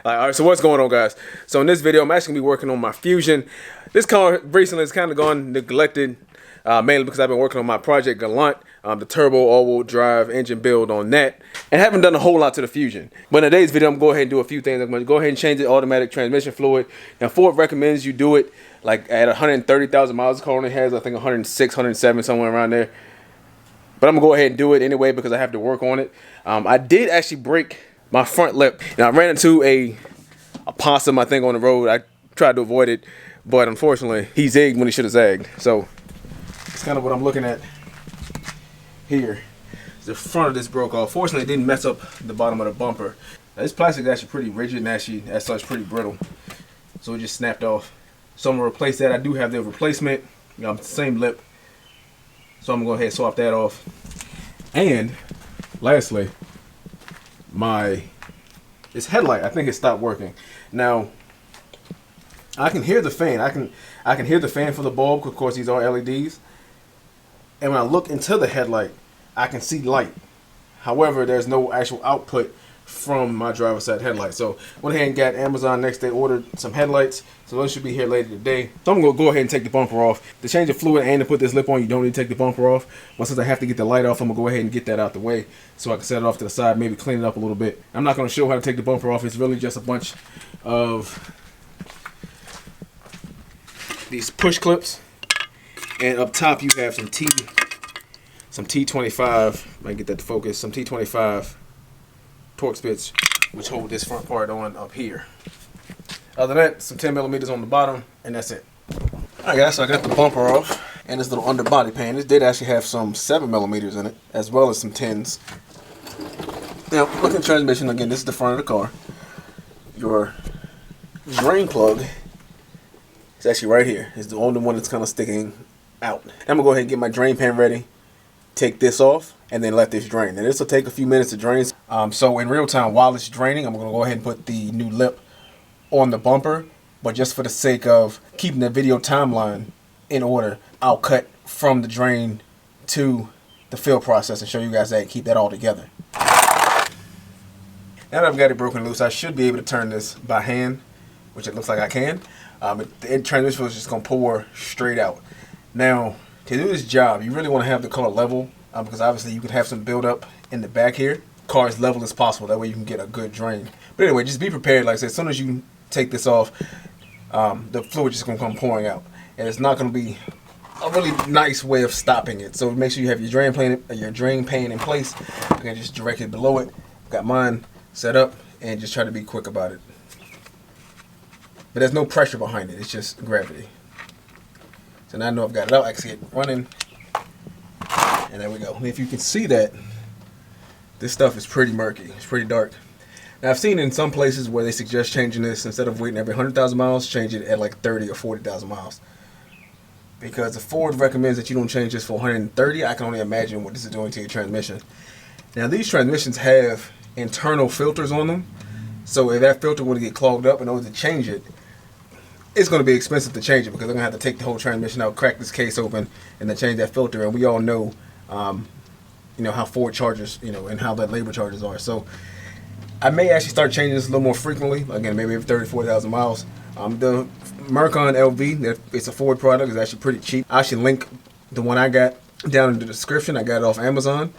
All right, so what's going on, guys? So in this video, I'm actually gonna be working on my Fusion. This car recently has kind of gone neglected, mainly because I've been working on my Project Gallant, the turbo all-wheel drive engine build on that, and haven't done a whole lot to the Fusion. But in today's video, I'm gonna go ahead and do a few things. I'm gonna go ahead and change the automatic transmission fluid. Now, Ford recommends you do it like at 130,000 miles. The car only has, I think, 106, 107, somewhere around there. But I'm gonna go ahead and do it anyway because I have to work on it. I did actually break my front lip. Now, I ran into a opossum, I think, on the road. I tried to avoid it, but unfortunately, he zigged when he should have zagged. So it's kind of what I'm looking at here. The front of this broke off. Fortunately, it didn't mess up the bottom of the bumper. Now, this plastic is actually pretty rigid and actually, as such, pretty brittle. So it just snapped off. So I'm gonna replace that. I do have the replacement, same lip. So I'm gonna go ahead and swap that off. And lastly, this headlight, I think it stopped working. Now, I can hear the fan. I can hear the fan for the bulb. Of course, these are LEDs. And when I look into the headlight, I can see light. However, there's no actual output from my driver's side headlight. So went ahead and got Amazon next day, ordered some headlights. So those should be here later today. So I'm gonna go ahead and take the bumper off. To change the fluid and to put this lip on, you don't need to take the bumper off. But since I have to get the light off, I'm gonna go ahead and get that out the way so I can set it off to the side, maybe clean it up a little bit. I'm not gonna show how to take the bumper off. It's really just a bunch of these push clips. And up top you have some T25, I might get that to focus, some T25 Torx bits, which hold this front part on up here. Other than that, some 10 millimeters on the bottom, and that's it. Alright guys, so I got the bumper off, and this little underbody pan. This did actually have some 7 millimeters in it, as well as some 10s. Now, looking at the transmission, again, this is the front of the car. Your drain plug is actually right here. It's the only one that's kind of sticking out. I'm going to go ahead and get my drain pan ready, take this off, and then let this drain. Now this will take a few minutes to drain. So in real time, while it's draining, I'm going to go ahead and put the new lip on the bumper. But just for the sake of keeping the video timeline in order, I'll cut from the drain to the fill process and show you guys that and keep that all together. Now that I've got it broken loose, I should be able to turn this by hand, which it looks like I can. The transmission is just going to pour straight out. Now, to do this job, you really want to have the car level because obviously you can have some buildup in the back here. Car as level as possible, that way you can get a good drain. But anyway, just be prepared. Like I said, as soon as you take this off, the fluid is just going to come pouring out. And it's not going to be a really nice way of stopping it. So make sure you have your drain pan in place. You can just direct it below it. Got mine set up and just try to be quick about it. But there's no pressure behind it, it's just gravity. So now I know I've got it out, I can see it running. And there we go. And if you can see that, this stuff is pretty murky. It's pretty dark. Now I've seen in some places where they suggest changing this, instead of waiting every 100,000 miles, change it at like 30 or 40,000 miles. Because if Ford recommends that you don't change this for 130, I can only imagine what this is doing to your transmission. Now these transmissions have internal filters on them. So if that filter were to get clogged up in order to change it, it's going to be expensive to change it because they're going to have to take the whole transmission out, crack this case open, and then change that filter. And we all know, how Ford charges, and how that labor charges are. So I may actually start changing this a little more frequently. Again, maybe every 30, 40,000 miles. The Mercon LV, it's a Ford product. It's actually pretty cheap. I actually link the one I got down in the description. I got it off Amazon.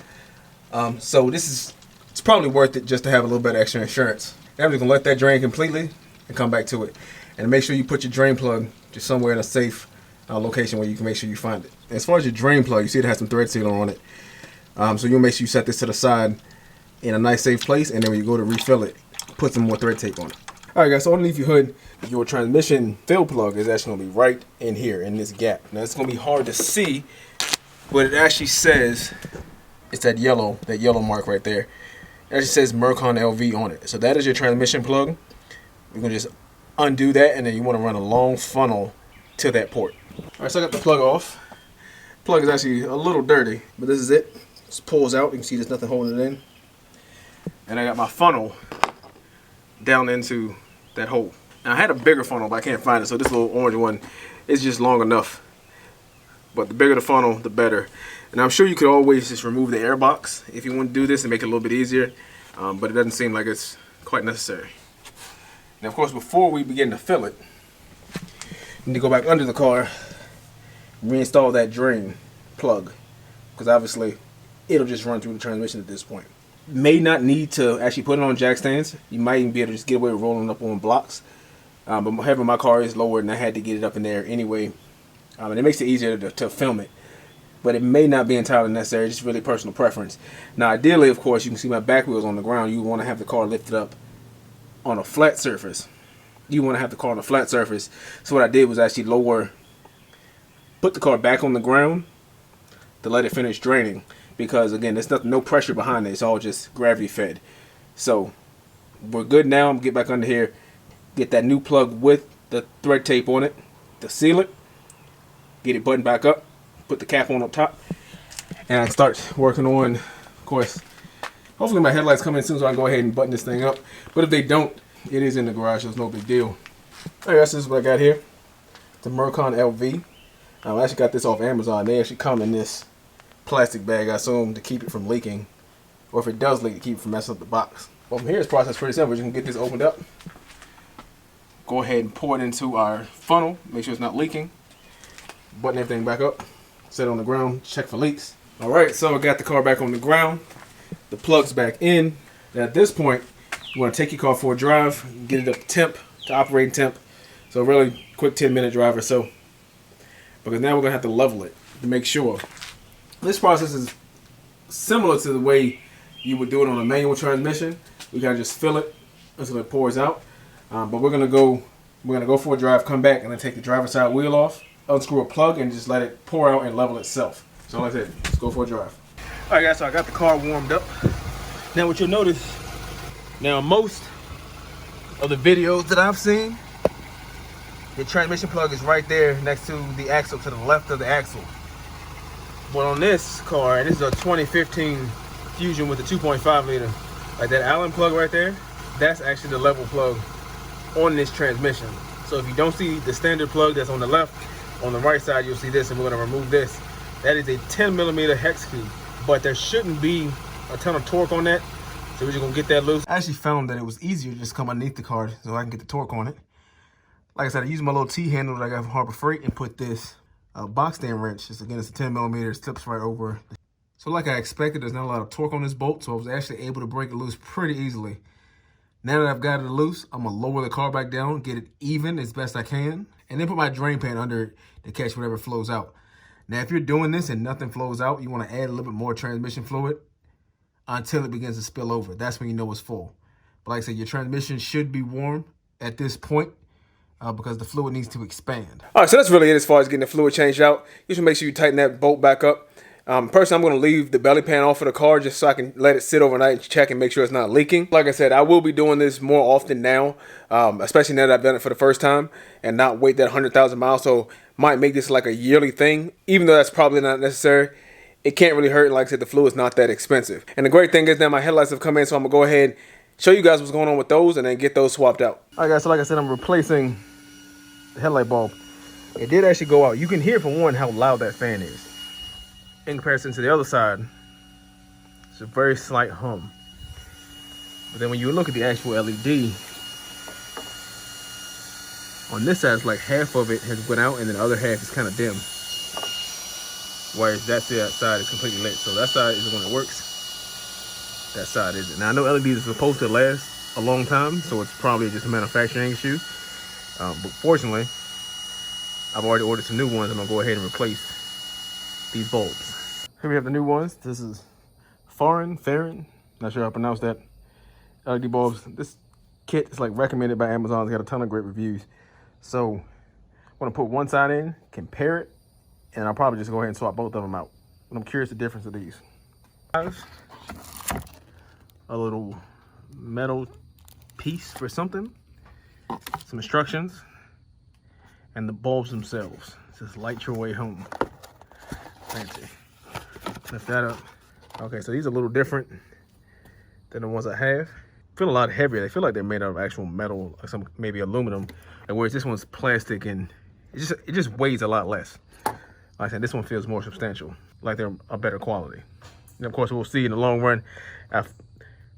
So it's probably worth it just to have a little bit of extra insurance. I'm just going to let that drain completely and come back to it. And make sure you put your drain plug just somewhere in a safe location where you can make sure you find it. As far as your drain plug, you see it has some thread sealer on it. So you'll make sure you set this to the side in a nice safe place, and then when you go to refill it, put some more thread tape on it. Alright guys, so underneath your hood, your transmission fill plug is actually going to be right in here, in this gap. Now it's going to be hard to see, but it actually says, it's that yellow mark right there. It actually says Mercon LV on it. So that is your transmission plug. You're going to just undo that, and then you want to run a long funnel to that port. Alright, so I got the plug off. Plug is actually a little dirty, but this is it. Just pulls out. You can see there's nothing holding it in. And I got my funnel down into that hole. Now I had a bigger funnel, but I can't find it, so this little orange one is just long enough. But the bigger the funnel, the better. And I'm sure you could always just remove the air box if you want to do this and make it a little bit easier, but it doesn't seem like it's quite necessary. And of course, before we begin to fill it, we need to go back under the car, reinstall that drain plug, because obviously it'll just run through the transmission at this point. May not need to actually put it on jack stands. You might even be able to just get away with rolling up on blocks. But having my car is lower, and I had to get it up in there anyway. And it makes it easier to film it. But it may not be entirely necessary. It's just really personal preference. Now, ideally, of course, you can see my back wheels on the ground. You want to have the car lifted up on a flat surface. So what I did was actually put the car back on the ground to let it finish draining. Because, again, there's no pressure behind it. It's all just gravity fed. So, we're good now. I'm going to get back under here, get that new plug with the thread tape on it to seal it, get it buttoned back up, put the cap on up top, and I start working on, of course, hopefully my headlights come in soon so I can go ahead and button this thing up. But if they don't, it is in the garage, so it's no big deal. Alright, this is what I got here. The Mercon LV. I actually got this off Amazon. They actually come in this plastic bag, I assume, to keep it from leaking. Or if it does leak, to keep it from messing up the box. Well, from here, it's process pretty simple. You can get this opened up. Go ahead and pour it into our funnel. Make sure it's not leaking. Button everything back up. Set it on the ground. Check for leaks. Alright, so I got the car back on the ground. The plug's back in. Now at this point, you want to take your car for a drive. Get it up to temp, to operating temp. So a really quick 10-minute drive or so. Because now we're going to have to level it to make sure. This process is similar to the way you would do it on a manual transmission. We kind of just fill it until it pours out. But we're gonna go for a drive, come back, and then take the driver's side wheel off, unscrew a plug, and just let it pour out and level itself. So like I said, let's go for a drive. All right, guys. So I got the car warmed up. Now, what you'll notice, now most of the videos that I've seen, the transmission plug is right there next to the axle, to the left of the axle. But on this car, and this is a 2015 Fusion with a 2.5 liter, like that Allen plug right there, that's actually the level plug on this transmission. So if you don't see the standard plug that's on the left, on the right side you'll see this, and we're going to remove this. That is a 10mm hex key, but there shouldn't be a ton of torque on that, so we're just going to get that loose. I actually found that it was easier to just come underneath the car so I can get the torque on it. Like I said, I used my little T-handle that I got from Harbor Freight and put this box stand wrench. Again, it's a 10mm, it slips right over. So like I expected, there's not a lot of torque on this bolt, so I was actually able to break it loose pretty easily. Now that I've got it loose, I'm gonna lower the car back down, get it even as best I can, and then put my drain pan under it to catch whatever flows out. Now, if you're doing this and nothing flows out, you wanna add a little bit more transmission fluid until it begins to spill over. That's when you know it's full. But like I said, your transmission should be warm at this point, because the fluid needs to expand. All right, so that's really it as far as getting the fluid changed out. You should make sure you tighten that bolt back up. Personally, I'm going to leave the belly pan off of the car just so I can let it sit overnight and check and make sure it's not leaking. Like I said, I will be doing this more often now, especially now that I've done it for the first time and not wait that 100,000 miles. So might make this like a yearly thing, even though that's probably not necessary. It can't really hurt, and like I said, the fluid's not that expensive. And the great thing is now my headlights have come in, so I'm going to go ahead and show you guys what's going on with those and then get those swapped out. All right, guys, so like I said, I'm replacing the headlight bulb. It did actually go out. You can hear, for one, how loud that fan is. In comparison to the other side, it's a very slight hum. But then when you look at the actual LED, on this side, it's like half of it has went out and then the other half is kind of dim. Whereas that side is completely lit. So that side is the one that works. That side isn't. Now I know LEDs are supposed to last a long time, so it's probably just a manufacturing issue. But fortunately, I've already ordered some new ones. I'm gonna go ahead and replace these bulbs. Here we have the new ones. This is Farron, not sure how I pronounce that. LED bulbs. This kit is like recommended by Amazon. It's got a ton of great reviews. So I'm gonna put one side in, compare it, and I'll probably just go ahead and swap both of them out. But I'm curious the difference of these. A little metal piece for something, some instructions, and the bulbs themselves. It says light your way home. Fancy. Lift that up. Okay, so these are a little different than the ones I have. Feel a lot heavier. They feel like they're made out of actual metal, or some maybe aluminum, and whereas this one's plastic and it just weighs a lot less. Like I said, this one feels more substantial, like they're a better quality. And of course, we'll see in the long run. I'm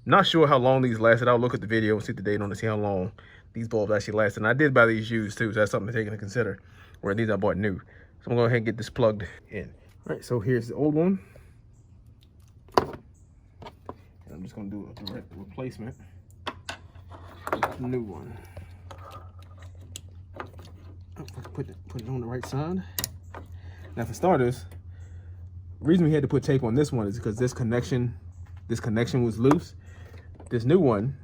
not sure how long these lasted. I'll look at the video and see the date on to see how long these bulbs actually lasted. And I did buy these used too, so that's something to take into consider. Where these I bought new. So I'm going to go ahead and get this plugged in. All right, so here's the old one. And I'm just going to do a direct replacement with the new one. Put it on the right side. Now for starters, the reason we had to put tape on this one is because this connection was loose. This new one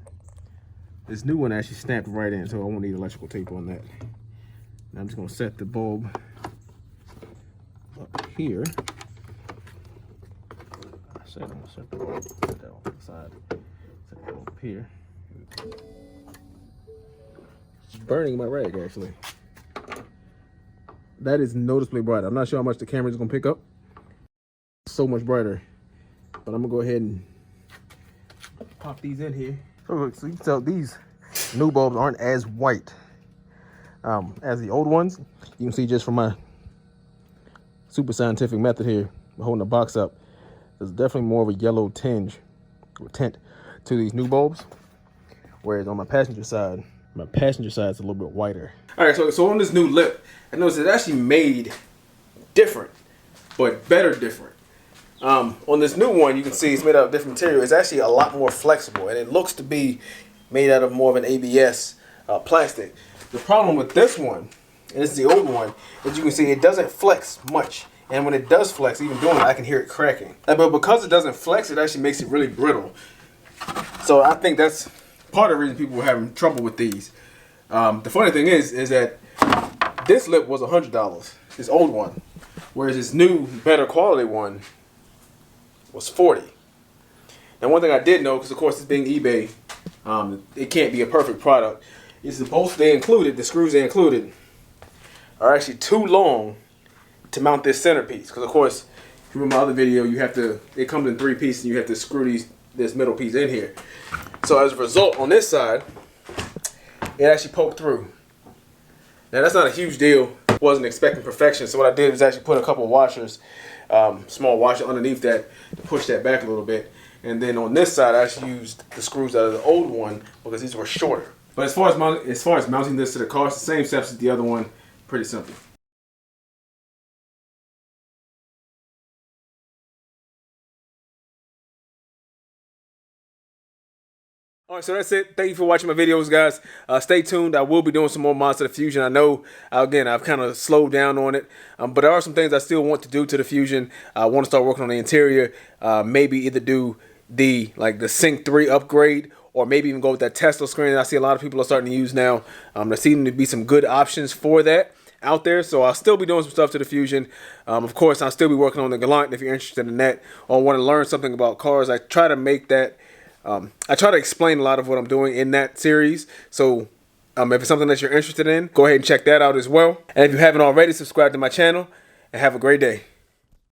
actually snapped right in, so I won't need electrical tape on that. Now I'm just gonna set the bulb up here. I'm gonna set the bulb, put that off to the side. Set the bulb up here. It's burning my rag actually. That is noticeably brighter. I'm not sure how much the camera is gonna pick up. So much brighter. But I'm gonna go ahead and pop these in here. So you can tell these new bulbs aren't as white as the old ones. You can see just from my super scientific method here, holding the box up, there's definitely more of a yellow tinge or tint to these new bulbs. Whereas on my passenger side is a little bit whiter. All right, so on this new lip, I noticed it's actually made different, but better different. On this new one, you can see it's made out of different material. It's actually a lot more flexible, and it looks to be made out of more of an ABS plastic. The problem with this one, and this is the old one, as you can see, it doesn't flex much. And when it does flex, even doing it, I can hear it cracking. But because it doesn't flex, it actually makes it really brittle. So I think that's part of the reason people were having trouble with these. The funny thing is that this lip was $100, this old one, whereas this new, better quality one was $40. Now, one thing I did know, because of course it's being eBay, it can't be a perfect product, is that both the screws they included, are actually too long to mount this centerpiece. Because of course, if you remember my other video, it comes in 3 pieces, and you have to screw this middle piece in here. So as a result, on this side, it actually poked through. Now that's not a huge deal. Wasn't expecting perfection, so what I did was actually put a couple of washers, small washer underneath that to push that back a little bit. And then on this side, I actually used the screws out of the old one because these were shorter. But as far as mounting this to the car, it's the same steps as the other one. Pretty simple. All right, so that's it. Thank you for watching my videos, guys. Stay tuned. I will be doing some more mods to the Fusion. I know, again, I've kind of slowed down on it, but there are some things I still want to do to the Fusion. I want to start working on the interior. Maybe either do the Sync 3 upgrade, or maybe even go with that Tesla screen that I see a lot of people are starting to use now. There seem to be some good options for that out there, so I'll still be doing some stuff to the Fusion. Of course, I'll still be working on the Galant if you're interested in that, or want to learn something about cars. I try to make that. I try to explain a lot of what I'm doing in that series, so if it's something that you're interested in, go ahead and check that out as well. And if you haven't already, subscribe to my channel, and have a great day.